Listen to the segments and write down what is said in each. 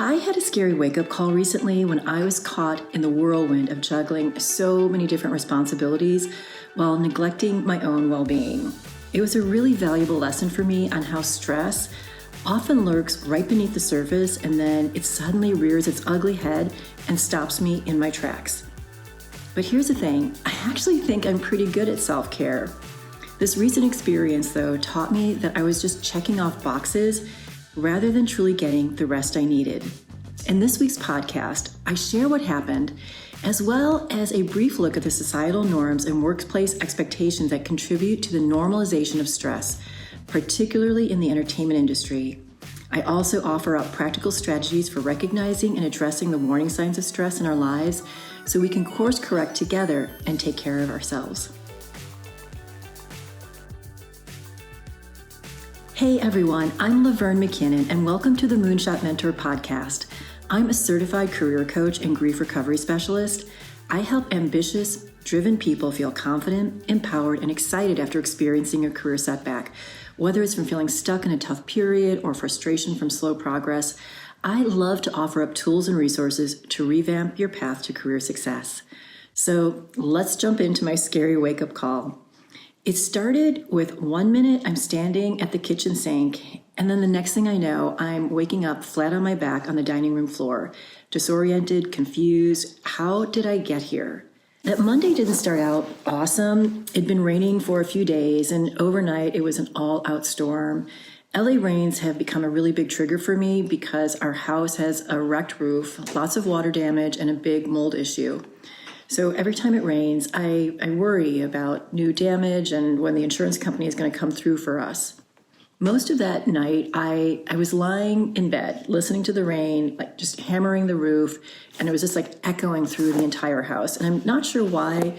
I had a scary wake-up call recently when I was caught in the whirlwind of juggling so many different responsibilities while neglecting my own well-being. It was a really valuable lesson for me on how stress often lurks right beneath the surface, and then it suddenly rears its ugly head and stops me in my tracks. But here's the thing, I actually think I'm pretty good at self-care. This recent experience, though, taught me that I was just checking off boxes rather than truly getting the rest I needed. In this week's podcast, I share what happened, as well as a brief look at the societal norms and workplace expectations that contribute to the normalization of stress, particularly in the entertainment industry. I also offer up practical strategies for recognizing and addressing the warning signs of stress in our lives so we can course correct together and take care of ourselves. Hey everyone, I'm Laverne McKinnon and welcome to the Moonshot Mentor podcast. I'm a certified career coach and grief recovery specialist. I help ambitious, driven people feel confident, empowered, and excited after experiencing a career setback. Whether it's from feeling stuck in a tough period or frustration from slow progress, I love to offer up tools and resources to revamp your path to career success. So let's jump into my scary wake-up call. It started with 1 minute I'm standing at the kitchen sink, and then the next thing I know, I'm waking up flat on my back on the dining room floor, disoriented, confused. How did I get here? That Monday didn't start out awesome. It'd been raining for a few days, and overnight it was an all-out storm. LA rains have become a really big trigger for me because our house has a wrecked roof, lots of water damage, and a big mold issue. So every time it rains, I worry about new damage and when the insurance company is going to come through for us. Most of that night, I was lying in bed, listening to the rain, like just hammering the roof, and it was just like echoing through the entire house. And I'm not sure why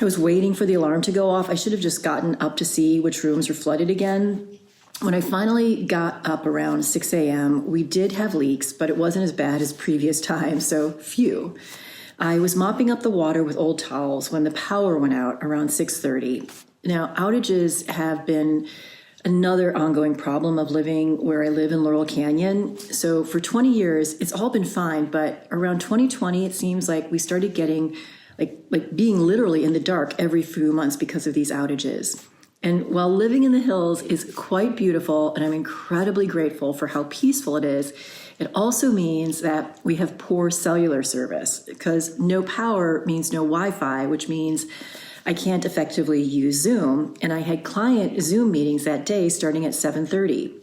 I was waiting for the alarm to go off. I should have just gotten up to see which rooms were flooded again. When I finally got up around 6 a.m., we did have leaks, but it wasn't as bad as previous times, so phew. I was mopping up the water with old towels when the power went out around 6:30. Now, outages have been another ongoing problem of living where I live in Laurel Canyon. So for 20 years, it's all been fine, but around 2020, it seems like we started getting like being literally in the dark every few months because of these outages. And while living in the hills is quite beautiful, and I'm incredibly grateful for how peaceful it is, it also means that we have poor cellular service because no power means no Wi-Fi, which means I can't effectively use Zoom. And I had client Zoom meetings that day starting at 7:30.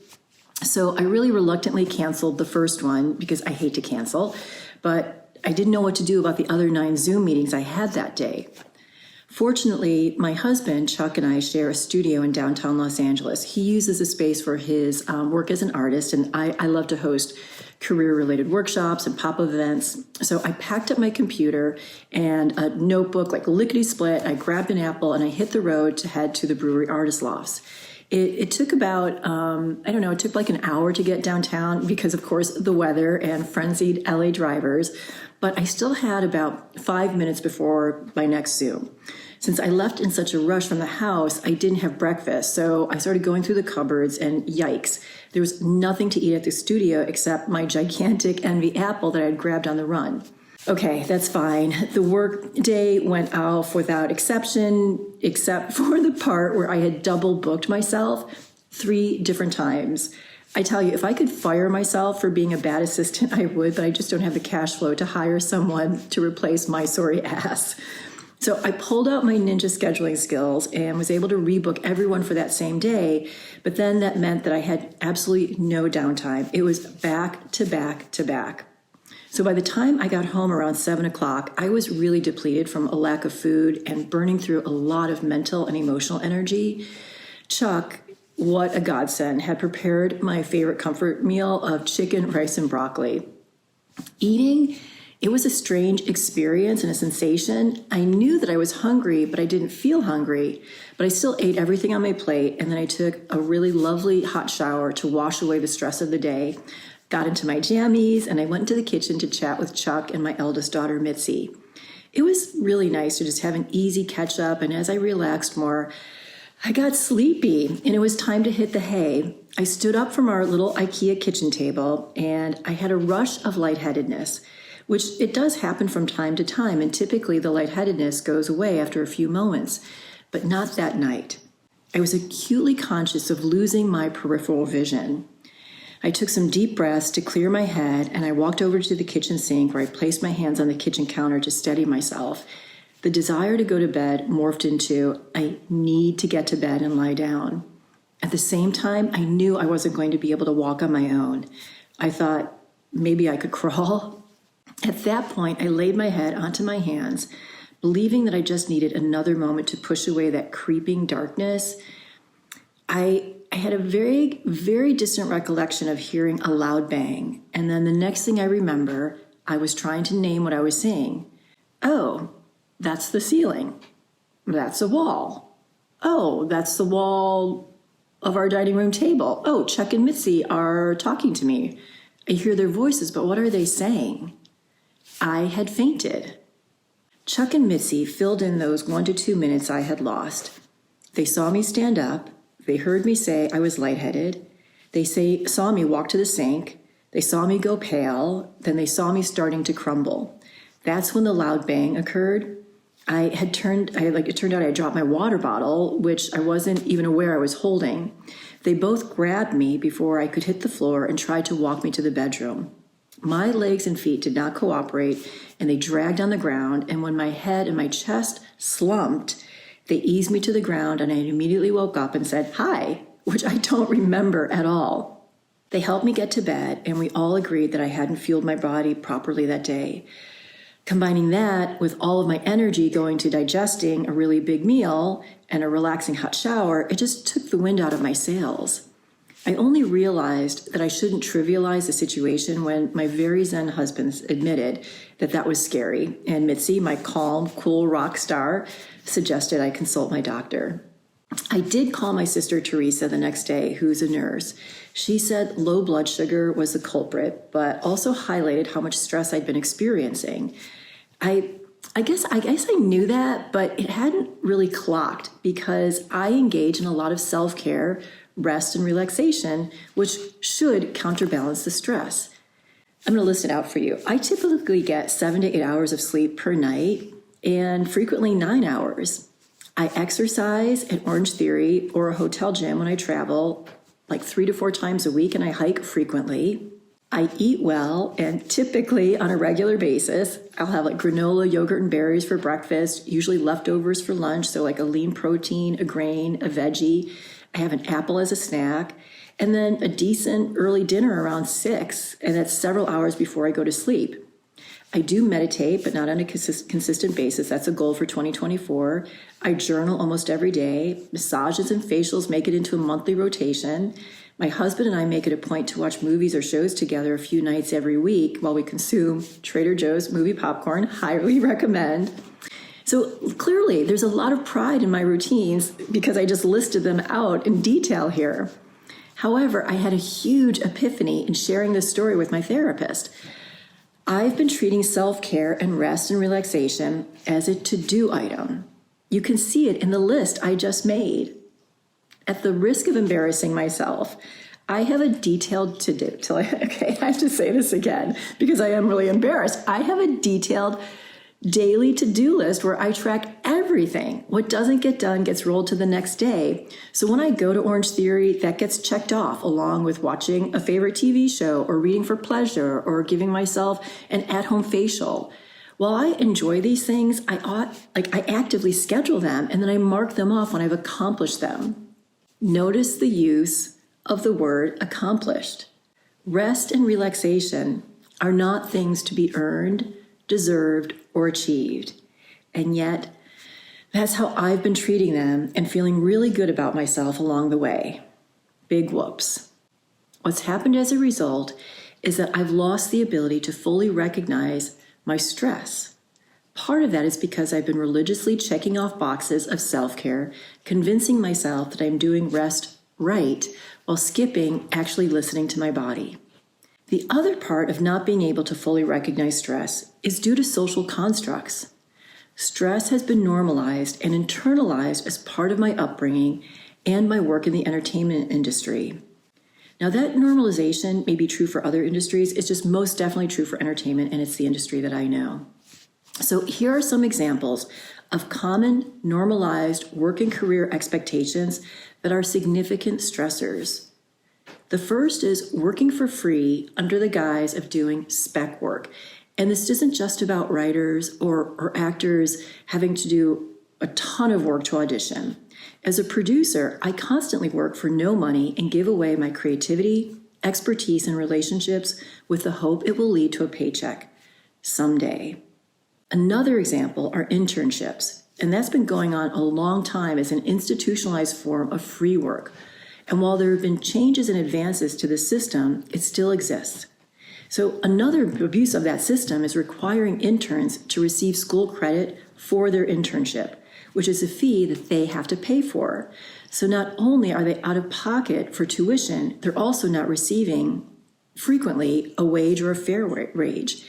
So I really reluctantly canceled the first one because I hate to cancel, but I didn't know what to do about the other 9 Zoom meetings I had that day. Fortunately, my husband, Chuck, and I share a studio in downtown Los Angeles. He uses the space for his work as an artist, and I love to host career-related workshops and pop-up events. So I packed up my computer and a notebook, like lickety-split. I grabbed an apple, and I hit the road to head to the brewery artist lofts. It took about, it took like an hour to get downtown because, of course, the weather and frenzied LA drivers. But I still had about 5 minutes before my next Zoom. Since I left in such a rush from the house, I didn't have breakfast. So I started going through the cupboards and yikes, there was nothing to eat at the studio except my gigantic Envy apple that I had grabbed on the run. Okay, that's fine. The work day went off without exception, except for the part where I had double booked myself 3 different times. I tell you, if I could fire myself for being a bad assistant, I would, but I just don't have the cash flow to hire someone to replace my sorry ass. So I pulled out my ninja scheduling skills and was able to rebook everyone for that same day, but then that meant that I had absolutely no downtime. It was back to back to back. So by the time I got home around 7 o'clock, I was really depleted from a lack of food and burning through a lot of mental and emotional energy. Chuck, what a godsend, had prepared my favorite comfort meal of chicken, rice, and broccoli. Eating, it was a strange experience and a sensation. I knew that I was hungry, but I didn't feel hungry. But I still ate everything on my plate, and then I took a really lovely hot shower to wash away the stress of the day. Got into my jammies, and I went into the kitchen to chat with Chuck and my eldest daughter, Mitzi. It was really nice to just have an easy catch up, and as I relaxed more, I got sleepy, and it was time to hit the hay. I stood up from our little IKEA kitchen table and I had a rush of lightheadedness, which it does happen from time to time, and typically the lightheadedness goes away after a few moments, but not that night. I was acutely conscious of losing my peripheral vision. I took some deep breaths to clear my head, and I walked over to the kitchen sink where I placed my hands on the kitchen counter to steady myself. The desire to go to bed morphed into, I need to get to bed and lie down. At the same time, I knew I wasn't going to be able to walk on my own. I thought maybe I could crawl. At that point, I laid my head onto my hands, believing that I just needed another moment to push away that creeping darkness. I had a very, very distant recollection of hearing a loud bang. And then the next thing I remember, I was trying to name what I was seeing. Oh, that's the ceiling. That's a wall. Oh, that's the wall of our dining room table. Oh, Chuck and Mitzi are talking to me. I hear their voices, but what are they saying? I had fainted. Chuck and Mitzi filled in those 1 to 2 minutes I had lost. They saw me stand up. They heard me say I was lightheaded. They saw me walk to the sink. They saw me go pale. Then they saw me starting to crumble. That's when the loud bang occurred. It turned out I dropped my water bottle, which I wasn't even aware I was holding. They both grabbed me before I could hit the floor and tried to walk me to the bedroom. My legs and feet did not cooperate, and they dragged on the ground, and when my head and my chest slumped, they eased me to the ground, and I immediately woke up and said, "Hi," which I don't remember at all. They helped me get to bed, and we all agreed that I hadn't fueled my body properly that day. Combining that with all of my energy going to digesting a really big meal and a relaxing hot shower, it just took the wind out of my sails. I only realized that I shouldn't trivialize the situation when my very zen husband admitted that that was scary, and Mitzi, my calm, cool rock star, suggested I consult my doctor. I did call my sister Teresa the next day, who's a nurse. She said low blood sugar was the culprit, but also highlighted how much stress I'd been experiencing. I guess I knew that, but it hadn't really clocked because I engage in a lot of self-care, rest, and relaxation, which should counterbalance the stress. I'm going to list it out for you. I typically get 7 to 8 hours of sleep per night and frequently 9 hours. I exercise at Orange Theory or a hotel gym when I travel like 3 to 4 times a week, and I hike frequently. I eat well, and typically on a regular basis, I'll have like granola, yogurt, and berries for breakfast, usually leftovers for lunch, so like a lean protein, a grain, a veggie. I have an apple as a snack, and then a decent early dinner around 6, and that's several hours before I go to sleep. I do meditate, but not on a consistent basis. That's a goal for 2024. I journal almost every day. Massages and facials make it into a monthly rotation. My husband and I make it a point to watch movies or shows together a few nights every week while we consume Trader Joe's movie popcorn. Highly recommend. So clearly, there's a lot of pride in my routines because I just listed them out in detail here. However, I had a huge epiphany in sharing this story with my therapist. I've been treating self-care and rest and relaxation as a to-do item. You can see it in the list I just made. At the risk of embarrassing myself, I have a detailed to-do. Okay, I have to say this again because I am really embarrassed. I have a detailed daily to-do list where I track everything. What doesn't get done gets rolled to the next day. So when I go to Orange Theory, that gets checked off along with watching a favorite TV show or reading for pleasure or giving myself an at-home facial. While I enjoy these things, I actively schedule them and then I mark them off when I've accomplished them. Notice the use of the word accomplished. Rest and relaxation are not things to be earned, deserved, or achieved. And yet, that's how I've been treating them and feeling really good about myself along the way. Big whoops. What's happened as a result is that I've lost the ability to fully recognize my stress. Part of that is because I've been religiously checking off boxes of self-care, convincing myself that I'm doing rest right while skipping actually listening to my body. The other part of not being able to fully recognize stress is due to social constructs. Stress has been normalized and internalized as part of my upbringing and my work in the entertainment industry. Now, that normalization may be true for other industries. It's just most definitely true for entertainment, and it's the industry that I know. So here are some examples of common normalized work and career expectations that are significant stressors. The first is working for free under the guise of doing spec work. And this isn't just about writers or actors having to do a ton of work to audition. As a producer, I constantly work for no money and give away my creativity, expertise, and relationships with the hope it will lead to a paycheck someday. Another example are internships, and that's been going on a long time as an institutionalized form of free work. And while there have been changes and advances to the system, it still exists. So another abuse of that system is requiring interns to receive school credit for their internship, which is a fee that they have to pay for. So not only are they out of pocket for tuition, they're also not receiving frequently a wage or a fair wage.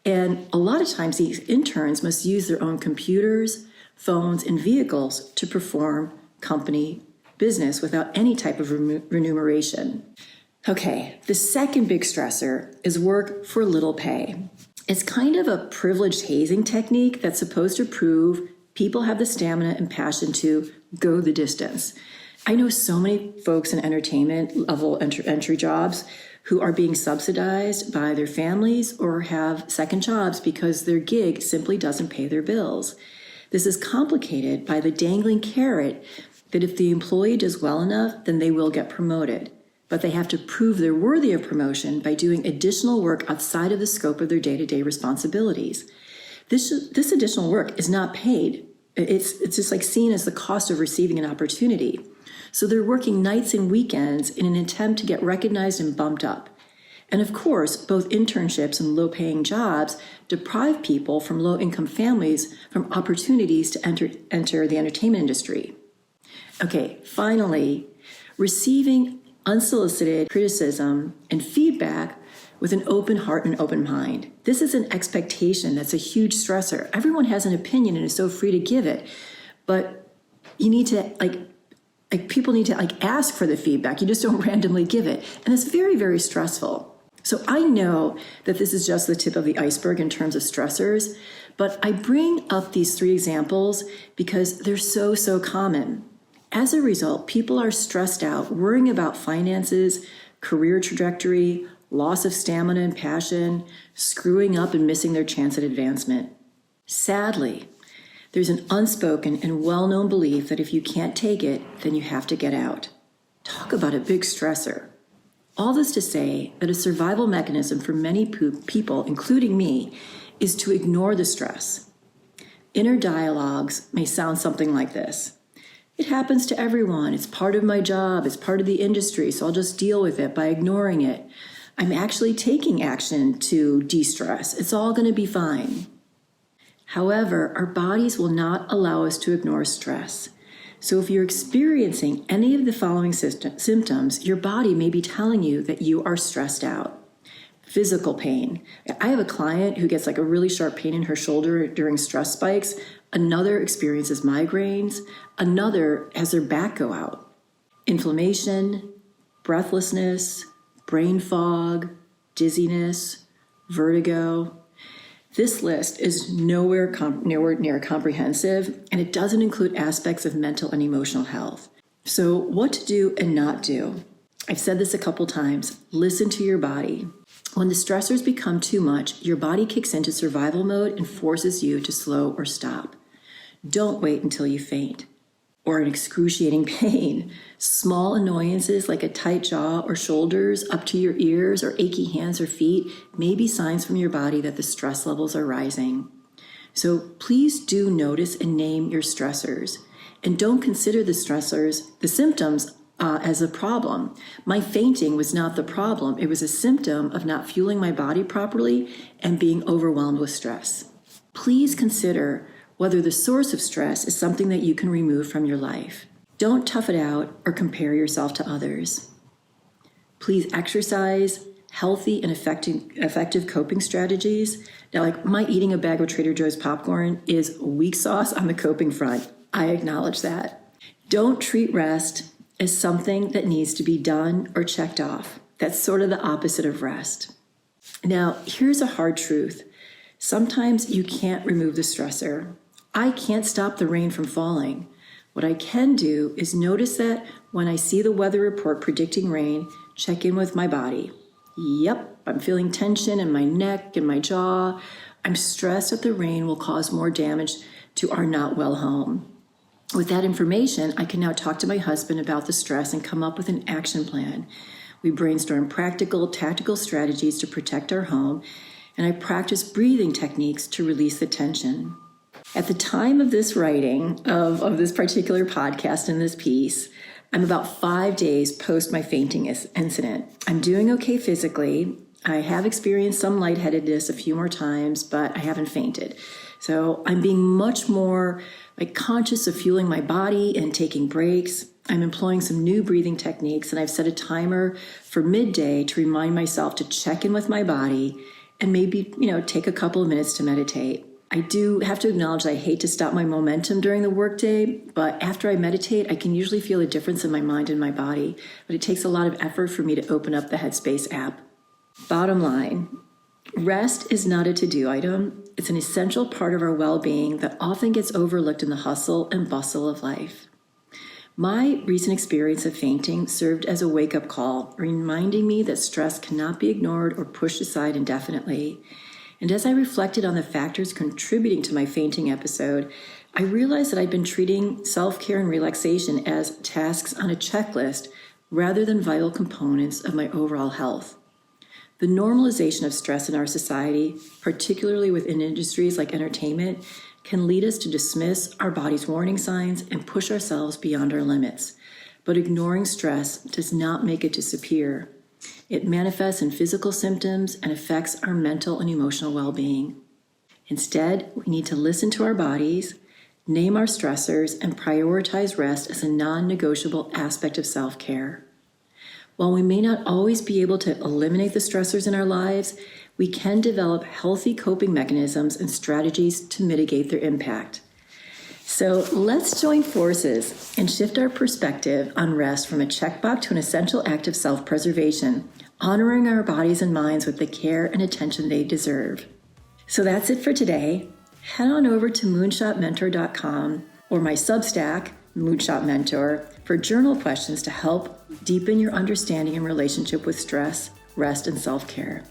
And a lot of times these interns must use their own computers, phones, and vehicles to perform company business without any type of remuneration. Okay, the second big stressor is work for little pay. It's kind of a privileged hazing technique that's supposed to prove people have the stamina and passion to go the distance. I know so many folks in entertainment level entry jobs who are being subsidized by their families or have second jobs because their gig simply doesn't pay their bills. This is complicated by the dangling carrot that if the employee does well enough, then they will get promoted. But they have to prove they're worthy of promotion by doing additional work outside of the scope of their day-to-day responsibilities. This additional work is not paid. It's just like seen as the cost of receiving an opportunity. So they're working nights and weekends in an attempt to get recognized and bumped up. And of course, both internships and low-paying jobs deprive people from low-income families from opportunities to enter the entertainment industry. Okay, finally, receiving unsolicited criticism and feedback with an open heart and open mind. This is an expectation that's a huge stressor. Everyone has an opinion and is so free to give it, but you need to people need to ask for the feedback. You just don't randomly give it. And it's very, very stressful. So I know that this is just the tip of the iceberg in terms of stressors, but I bring up these three examples because they're so common. As a result, people are stressed out, worrying about finances, career trajectory, loss of stamina and passion, screwing up and missing their chance at advancement. Sadly, there's an unspoken and well-known belief that if you can't take it, then you have to get out. Talk about a big stressor. All this to say that a survival mechanism for many people, including me, is to ignore the stress. Inner dialogues may sound something like this. It happens to everyone. It's part of my job. It's part of the industry, so I'll just deal with it by ignoring it. I'm actually taking action to de-stress. It's all going to be fine. However, our bodies will not allow us to ignore stress. So if you're experiencing any of the following symptoms, your body may be telling you that you are stressed out. Physical pain. I have a client who gets a really sharp pain in her shoulder during stress spikes. Another experiences migraines. Another has their back go out. Inflammation, breathlessness, brain fog, dizziness, vertigo. This list is nowhere near comprehensive, and it doesn't include aspects of mental and emotional health. So what to do and not do? I've said this a couple times. Listen to your body. When the stressors become too much, your body kicks into survival mode and forces you to slow or stop. Don't wait until you faint or an excruciating pain. Small annoyances like a tight jaw or shoulders up to your ears or achy hands or feet may be signs from your body that the stress levels are rising. So please do notice and name your stressors, and don't consider the symptoms as a problem. My fainting was not the problem. It was a symptom of not fueling my body properly and being overwhelmed with stress. Please consider whether the source of stress is something that you can remove from your life. Don't tough it out or compare yourself to others. Please exercise healthy and effective coping strategies. Now, my eating a bag of Trader Joe's popcorn is weak sauce on the coping front. I acknowledge that. Don't treat rest as something that needs to be done or checked off. That's sort of the opposite of rest. Now, here's a hard truth. Sometimes you can't remove the stressor. I can't stop the rain from falling. What I can do is notice that when I see the weather report predicting rain, check in with my body. Yep, I'm feeling tension in my neck and my jaw. I'm stressed that the rain will cause more damage to our not well home. With that information, I can now talk to my husband about the stress and come up with an action plan. We brainstorm practical, tactical strategies to protect our home, and I practice breathing techniques to release the tension. At the time of this writing of this particular podcast and this piece, I'm about 5 days post my fainting incident. I'm doing okay physically. I have experienced some lightheadedness a few more times, but I haven't fainted. So I'm being much more conscious of fueling my body and taking breaks. I'm employing some new breathing techniques, and I've set a timer for midday to remind myself to check in with my body and maybe, take a couple of minutes to meditate. I do have to acknowledge that I hate to stop my momentum during the workday, but after I meditate, I can usually feel a difference in my mind and my body, but it takes a lot of effort for me to open up the Headspace app. Bottom line, rest is not a to-do item. It's an essential part of our well-being that often gets overlooked in the hustle and bustle of life. My recent experience of fainting served as a wake-up call, reminding me that stress cannot be ignored or pushed aside indefinitely. And as I reflected on the factors contributing to my fainting episode, I realized that I'd been treating self-care and relaxation as tasks on a checklist rather than vital components of my overall health. The normalization of stress in our society, particularly within industries like entertainment, can lead us to dismiss our body's warning signs and push ourselves beyond our limits. But ignoring stress does not make it disappear. It manifests in physical symptoms and affects our mental and emotional well-being. Instead, we need to listen to our bodies, name our stressors, and prioritize rest as a non-negotiable aspect of self-care. While we may not always be able to eliminate the stressors in our lives, we can develop healthy coping mechanisms and strategies to mitigate their impact. So let's join forces and shift our perspective on rest from a checkbox to an essential act of self-preservation, honoring our bodies and minds with the care and attention they deserve. So that's it for today. Head on over to moonshotmentor.com or my Substack, Moonshot Mentor, for journal questions to help deepen your understanding and relationship with stress, rest, and self-care.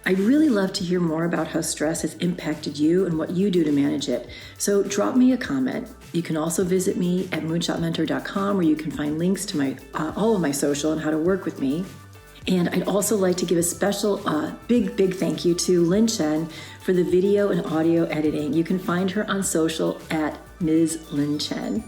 I'd really love to hear more about how stress has impacted you and what you do to manage it. So drop me a comment. You can also visit me at moonshotmentor.com, where you can find links to my all of my social and how to work with me. And I'd also like to give a special big thank you to Lynn Chen for the video and audio editing. You can find her on social at Ms. Lynn Chen.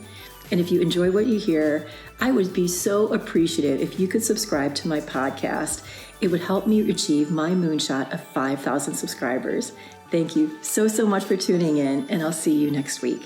And if you enjoy what you hear, I would be so appreciative if you could subscribe to my podcast. It would help me achieve my moonshot of 5,000 subscribers. Thank you so much for tuning in, and I'll see you next week.